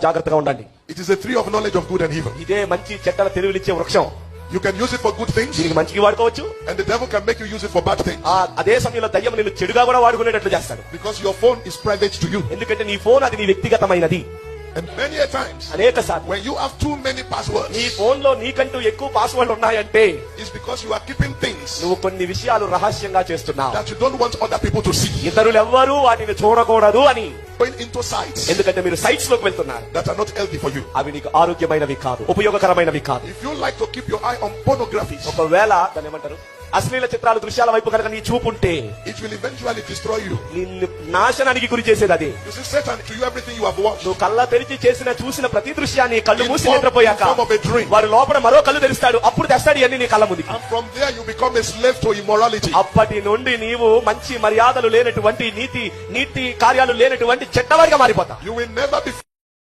జాగ్రత్తగా ఉండండి. It is a tree of knowledge of good and evil. ఇదే మంచి చెడ్డల తెలివినిచ్చే వృక్షం. You can use it for good things, దీనికి మంచికి వాడుకోవచ్చు, and the devil can make you use it for bad things. అదే సమయంలో దయ్యం నిన్ను చెడుగా కూడా వాడుకునేటట్లు చేస్తాడు. Because your phone is private to you. ఎందుకంటే నీ ఫోన్ అది నీ వ్యక్తిగతమైనది. And many a times, అనేక సార్లు when you have too many passwords, నీ ఫోన్ లో నీకంటూ ఎక్కువ పాస్వర్డ్లు ఉన్నాయంటే it's because you are keeping things నువ్వు కొన్ని విషయాలు రహస్యంగా చేస్తున్నావు, that you don't want other people to see. ఇతరులు ఎవ్వరూ వాటిని చూడకూడదు అని. Going into sites ఎందుకంటే మీరు సైట్స్ లోకి వెళ్తున్నారు, that are not healthy for you. అవి నీకు ఆరోగ్యమైనవి కాదు, ఉపయోగకరమైనవి కాదు. If you like to keep your eye on pornography, ఒకవేళ దాన్ని ఏమంటారు, అశ్లీల చిత్రాలు, దృశ్యాల వైపు కనుక నీ చూపు ఉంటే it will eventually destroy you. నిన్ను నాశనానికి గురి చేసేది అది. You see, Satan to you everything you have watched. నువ్వు కళ్ళ తెరిచి చూసిన ప్రతి దృశ్యాన్ని కళ్ళు మూసి నిద్రపోయాక form of a dream. వారి లోపల మరో కళ్ళు తెరుస్తాడు, అప్పుడు తెస్తాడు ఇవన్నీ నీ కళ్ళ ముందుకి. And from there you become a slave to immorality. అప్పటి నుండి నీవు మంచి మర్యాదలు లేనటువంటి నీతి కార్యాలు లేనటువంటి చెడ్డవాడిగా మారిపోతావు. You will never be